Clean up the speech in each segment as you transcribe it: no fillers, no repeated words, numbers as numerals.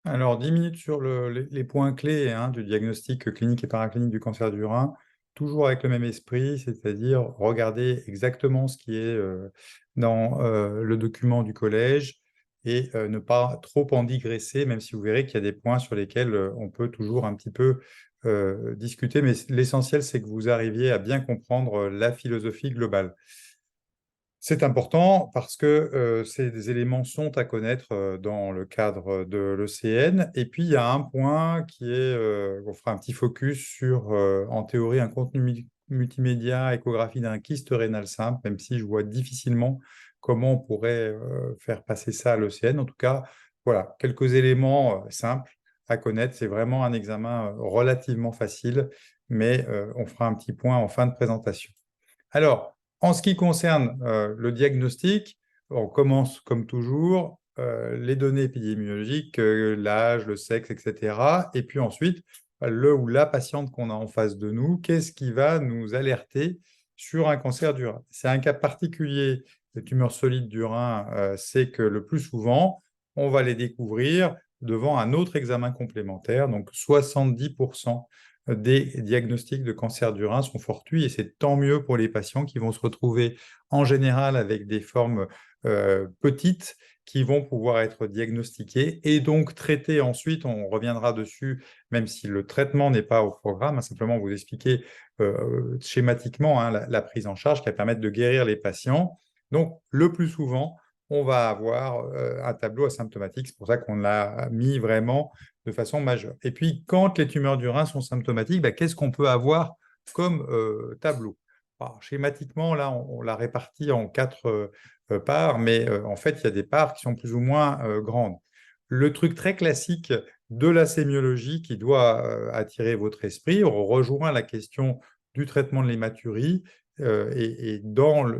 Alors, 10 minutes sur les points clés du diagnostic clinique et paraclinique du cancer du rein, toujours avec le même esprit, c'est-à-dire regarder exactement ce qui est dans le document du collège et ne pas trop en digresser, même si vous verrez qu'il y a des points sur lesquels on peut toujours un petit peu discuter, mais l'essentiel, c'est que vous arriviez à bien comprendre la philosophie globale. C'est important parce que ces éléments sont à connaître dans le cadre de l'ECN. Et puis, il y a un point qui est, on fera un petit focus sur, en théorie, un contenu multimédia, échographie d'un kyste rénal simple, même si je vois difficilement comment on pourrait faire passer ça à l'ECN. En tout cas, voilà, quelques éléments simples à connaître. C'est vraiment un examen relativement facile, mais on fera un petit point en fin de présentation. Alors, en ce qui concerne le diagnostic, on commence comme toujours, les données épidémiologiques, l'âge, le sexe, etc. Et puis ensuite, le ou la patiente qu'on a en face de nous, qu'est-ce qui va nous alerter sur un cancer du rein? C'est un cas particulier des tumeurs solides du rein, c'est que le plus souvent, on va les découvrir devant un autre examen complémentaire, donc 70% des diagnostics de cancer du rein sont fortuits et c'est tant mieux pour les patients qui vont se retrouver en général avec des formes petites qui vont pouvoir être diagnostiquées et donc traitées ensuite. On reviendra dessus, même si le traitement n'est pas au programme, simplement vous expliquer schématiquement la prise en charge qui va permettre de guérir les patients. Donc, le plus souvent, on va avoir un tableau asymptomatique. C'est pour ça qu'on l'a mis vraiment de façon majeure. Et puis, quand les tumeurs du rein sont symptomatiques, qu'est-ce qu'on peut avoir comme tableau? Alors, schématiquement, là, on l'a réparti en quatre parts, mais en fait, il y a des parts qui sont plus ou moins grandes. Le truc très classique de la sémiologie qui doit attirer votre esprit, on rejoint la question du traitement de l'hématurie, et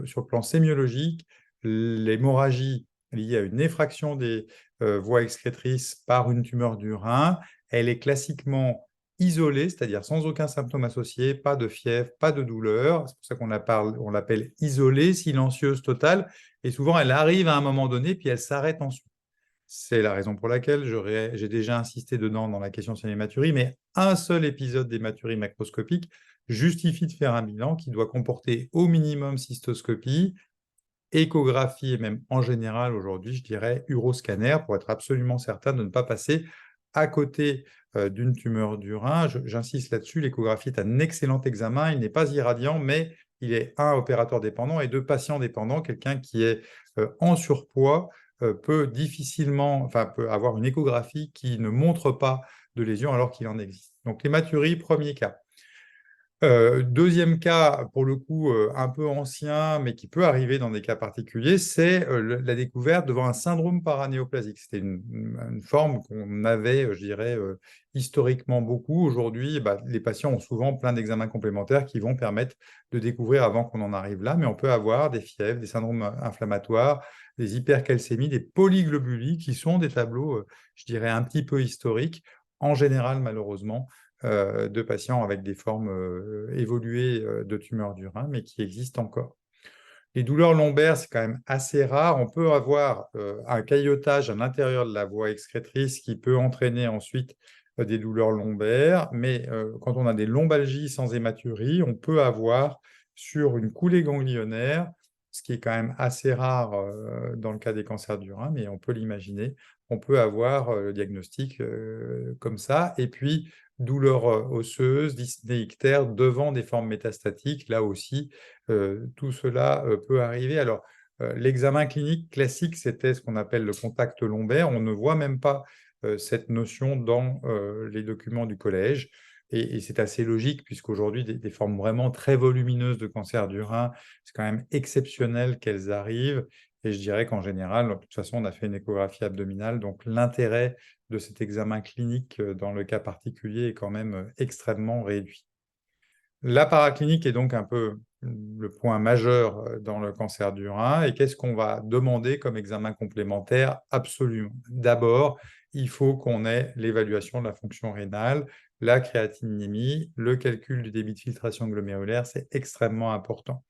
sur le plan sémiologique, l'hémorragie liée à une effraction des voie excrétrice par une tumeur du rein, elle est classiquement isolée, c'est-à-dire sans aucun symptôme associé, pas de fièvre, pas de douleur. C'est pour ça on l'appelle isolée, silencieuse, totale. Et souvent, elle arrive à un moment donné, puis elle s'arrête ensuite. C'est la raison pour laquelle j'ai déjà insisté dedans dans la question sur l'hématurie, mais un seul épisode d'hématurie macroscopique justifie de faire un bilan qui doit comporter au minimum cystoscopie, échographie et même en général aujourd'hui, je dirais, uroscanner pour être absolument certain de ne pas passer à côté d'une tumeur du rein. J'insiste là-dessus, l'échographie est un excellent examen, il n'est pas irradiant, mais il est un, opérateur dépendant et deux, patient dépendant. Quelqu'un qui est en surpoids peut avoir une échographie qui ne montre pas de lésion alors qu'il en existe. Donc l'hématurie, premier cas. Deuxième cas, pour le coup, un peu ancien, mais qui peut arriver dans des cas particuliers, c'est la découverte devant un syndrome paranéoplasique. C'était une forme qu'on avait, je dirais, historiquement beaucoup. Aujourd'hui, les patients ont souvent plein d'examens complémentaires qui vont permettre de découvrir avant qu'on en arrive là, mais on peut avoir des fièvres, des syndromes inflammatoires, des hypercalcémies, des polyglobulies, qui sont des tableaux, je dirais, un petit peu historiques, en général, malheureusement de patients avec des formes évoluées de tumeurs du rein, mais qui existent encore. Les douleurs lombaires, c'est quand même assez rare. On peut avoir un caillotage à l'intérieur de la voie excrétrice qui peut entraîner ensuite des douleurs lombaires, mais quand on a des lombalgies sans hématurie, on peut avoir sur une coulée ganglionnaire, ce qui est quand même assez rare dans le cas des cancers du rein, mais on peut l'imaginer, on peut avoir le diagnostic comme ça. Et puis, douleurs osseuses, dyspnée ictère devant des formes métastatiques, là aussi, tout cela peut arriver. Alors, l'examen clinique classique, c'était ce qu'on appelle le contact lombaire. On ne voit même pas cette notion dans les documents du collège. Et c'est assez logique, puisqu'aujourd'hui, des formes vraiment très volumineuses de cancer du rein, c'est quand même exceptionnel qu'elles arrivent. Et je dirais qu'en général, de toute façon, on a fait une échographie abdominale. Donc, l'intérêt de cet examen clinique dans le cas particulier est quand même extrêmement réduit. La paraclinique est donc un peu le point majeur dans le cancer du rein. Et qu'est-ce qu'on va demander comme examen complémentaire? Absolument. D'abord, il faut qu'on ait l'évaluation de la fonction rénale, la créatinémie, le calcul du débit de filtration glomérulaire, c'est extrêmement important.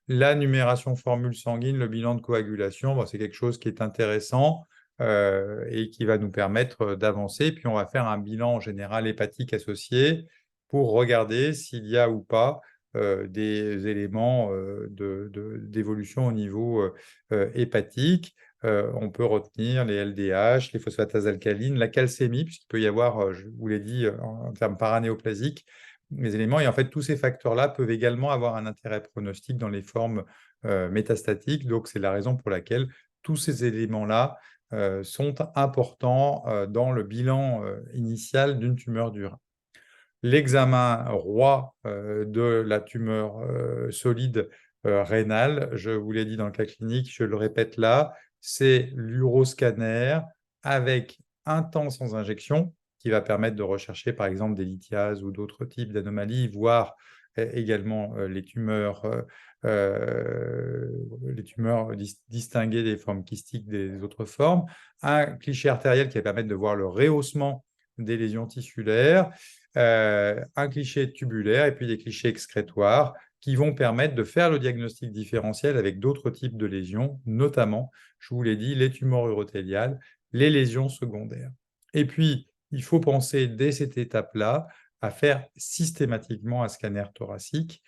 La numération formule sanguine, le bilan de coagulation, c'est quelque chose qui est intéressant. et qui va nous permettre d'avancer. Puis on va faire un bilan général hépatique associé pour regarder s'il y a ou pas des éléments d'évolution au niveau hépatique. On peut retenir les LDH, les phosphatases alcalines, la calcémie, puisqu'il peut y avoir, je vous l'ai dit, en termes paranéoplasiques, les éléments. Et en fait, tous ces facteurs-là peuvent également avoir un intérêt pronostic dans les formes métastatiques. Donc, c'est la raison pour laquelle tous ces éléments-là sont importants dans le bilan initial d'une tumeur du rein. L'examen roi de la tumeur solide rénale, je vous l'ai dit dans le cas clinique, je le répète là, c'est l'uroscanner avec un temps sans injection qui va permettre de rechercher par exemple des lithiases ou d'autres types d'anomalies, voire également les tumeurs distinguées des formes kystiques des autres formes, un cliché artériel qui va permettre de voir le rehaussement des lésions tissulaires, un cliché tubulaire et puis des clichés excrétoires qui vont permettre de faire le diagnostic différentiel avec d'autres types de lésions, notamment, je vous l'ai dit, les tumeurs urothéliales, les lésions secondaires. Et puis, il faut penser dès cette étape-là à faire systématiquement un scanner thoracique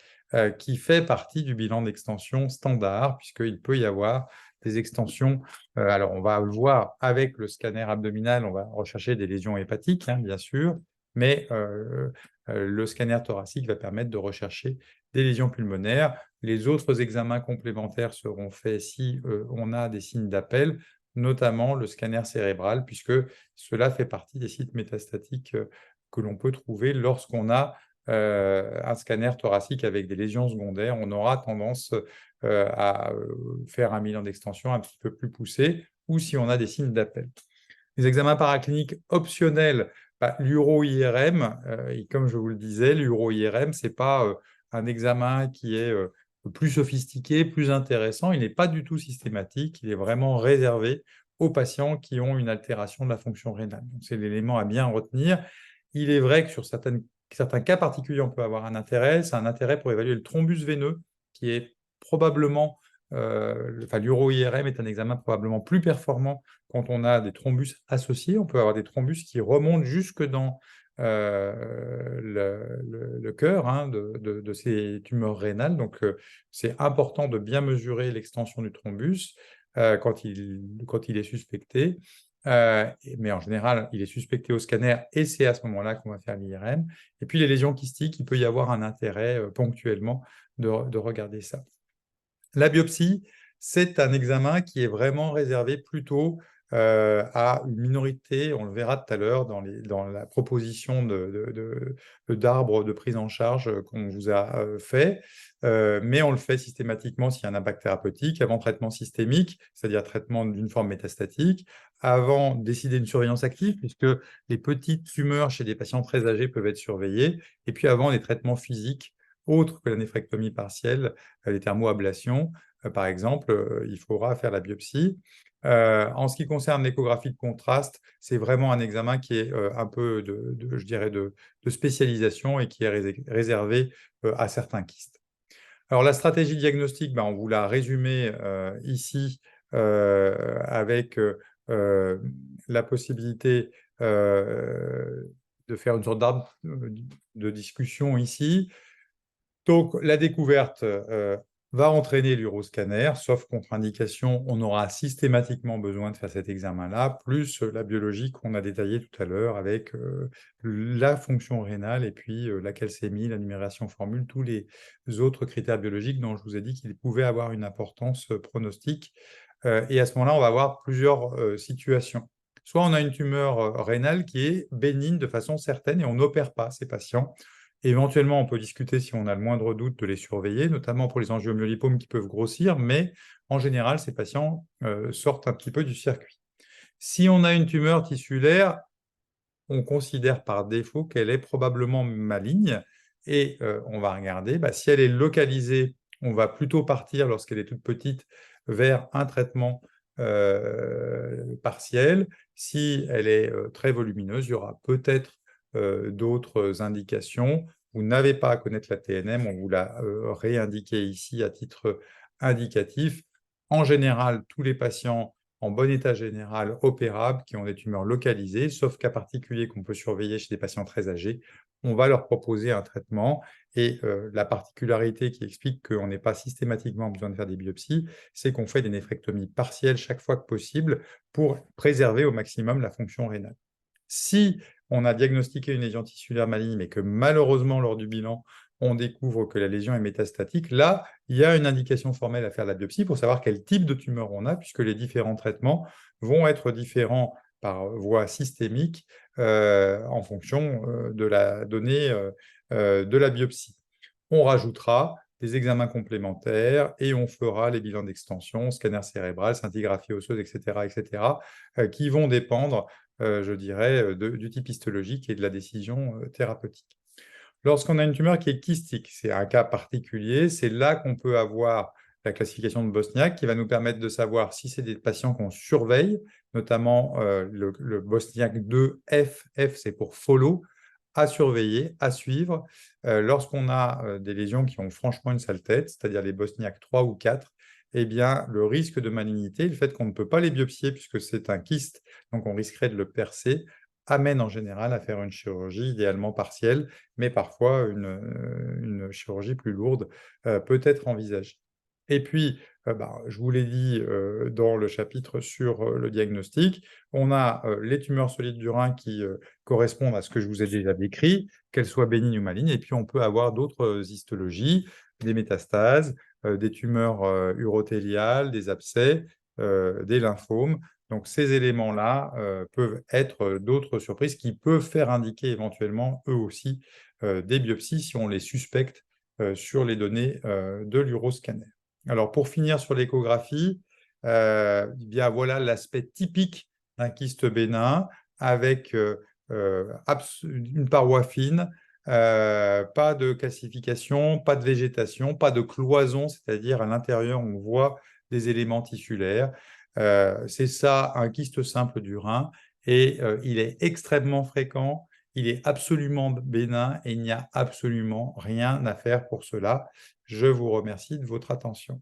qui fait partie du bilan d'extension standard, puisqu'il peut y avoir des extensions. Alors, on va le voir avec le scanner abdominal, on va rechercher des lésions hépatiques, hein, bien sûr, mais le scanner thoracique va permettre de rechercher des lésions pulmonaires. Les autres examens complémentaires seront faits si on a des signes d'appel, notamment le scanner cérébral, puisque cela fait partie des sites métastatiques que l'on peut trouver lorsqu'on a un scanner thoracique avec des lésions secondaires. On aura tendance à faire un bilan d'extension un petit peu plus poussé, ou si on a des signes d'appel. Les examens paracliniques optionnels, l'uro-IRM, et comme je vous le disais, l'uro-IRM, ce n'est pas un examen qui est plus sophistiqué, plus intéressant. Il n'est pas du tout systématique. Il est vraiment réservé aux patients qui ont une altération de la fonction rénale. C'est l'élément à bien retenir. Il est vrai que sur certains cas particuliers, on peut avoir un intérêt. C'est un intérêt pour évaluer le thrombus veineux, qui est probablement, l'uro-IRM est un examen probablement plus performant quand on a des thrombus associés. On peut avoir des thrombus qui remontent jusque dans le cœur, hein, de ces tumeurs rénales. Donc, c'est important de bien mesurer l'extension du thrombus quand il est suspecté. Mais en général, il est suspecté au scanner et c'est à ce moment-là qu'on va faire l'IRM. Et puis, les lésions kystiques, il peut y avoir un intérêt ponctuellement de regarder ça. La biopsie, c'est un examen qui est vraiment réservé plutôt à une minorité, on le verra tout à l'heure dans la proposition d'arbres de prise en charge qu'on vous a fait, mais on le fait systématiquement s'il y a un impact thérapeutique, avant traitement systémique, c'est-à-dire traitement d'une forme métastatique, avant décider une surveillance active, puisque les petites tumeurs chez des patients très âgés peuvent être surveillées, et puis avant les traitements physiques autres que la néphrectomie partielle, les thermoablations, par exemple, il faudra faire la biopsie. En ce qui concerne l'échographie de contraste, c'est vraiment un examen qui est un peu je dirais de spécialisation et qui est réservé à certains kystes. Alors la stratégie diagnostique, on vous l'a résumé ici avec la possibilité de faire une sorte d'arbre de discussion ici. Donc, la découverte va entraîner l'uroscanner, sauf contre-indication, on aura systématiquement besoin de faire cet examen-là, plus la biologie qu'on a détaillée tout à l'heure avec la fonction rénale et puis la calcémie, la numération formule, tous les autres critères biologiques dont je vous ai dit qu'ils pouvaient avoir une importance pronostique. Et à ce moment-là, on va avoir plusieurs situations. Soit on a une tumeur rénale qui est bénigne de façon certaine et on n'opère pas ces patients. Éventuellement, on peut discuter si on a le moindre doute de les surveiller, notamment pour les angiomyolipomes qui peuvent grossir, mais en général, ces patients sortent un petit peu du circuit. Si on a une tumeur tissulaire, on considère par défaut qu'elle est probablement maligne et on va regarder, si elle est localisée, on va plutôt partir lorsqu'elle est toute petite vers un traitement partiel. Si elle est très volumineuse, il y aura peut-être d'autres indications. Vous n'avez pas à connaître la TNM, on vous l'a réindiqué ici à titre indicatif. En général, tous les patients en bon état général, opérables, qui ont des tumeurs localisées, sauf cas particulier qu'on peut surveiller chez des patients très âgés, on va leur proposer un traitement. Et la particularité qui explique qu'on n'est pas systématiquement besoin de faire des biopsies, c'est qu'on fait des néphrectomies partielles chaque fois que possible pour préserver au maximum la fonction rénale. Si on a diagnostiqué une lésion tissulaire maligne, mais que malheureusement, lors du bilan, on découvre que la lésion est métastatique, là, il y a une indication formelle à faire la biopsie pour savoir quel type de tumeur on a, puisque les différents traitements vont être différents par voie systémique en fonction de la donnée de la biopsie. On rajoutera des examens complémentaires et on fera les bilans d'extension, scanner cérébral, scintigraphie osseuse, etc., qui vont dépendre, je dirais, du type histologique et de la décision thérapeutique. Lorsqu'on a une tumeur qui est kystique, c'est un cas particulier, c'est là qu'on peut avoir la classification de Bosniak qui va nous permettre de savoir si c'est des patients qu'on surveille, notamment le Bosniak 2F, F c'est pour follow, à surveiller, à suivre. Lorsqu'on a des lésions qui ont franchement une sale tête, c'est-à-dire les Bosniak 3 ou 4, eh bien, le risque de malignité, le fait qu'on ne peut pas les biopsier puisque c'est un kyste, donc on risquerait de le percer, amène en général à faire une chirurgie idéalement partielle, mais parfois une chirurgie plus lourde peut être envisagée. Et puis, je vous l'ai dit dans le chapitre sur le diagnostic, on a les tumeurs solides du rein qui correspondent à ce que je vous ai déjà décrit, qu'elles soient bénignes ou malignes, et puis on peut avoir d'autres histologies, des métastases, des tumeurs urothéliales, des abcès, des lymphomes. Donc ces éléments-là peuvent être d'autres surprises qui peuvent faire indiquer éventuellement, eux aussi, des biopsies si on les suspecte sur les données de l'uroscanner. Alors pour finir sur l'échographie, bien voilà l'aspect typique d'un kyste bénin avec une paroi fine, pas de calcification, pas de végétation, pas de cloison, c'est-à-dire à l'intérieur on voit des éléments tissulaires. C'est ça, un kyste simple du rein, et il est extrêmement fréquent, il est absolument bénin et il n'y a absolument rien à faire pour cela. Je vous remercie de votre attention.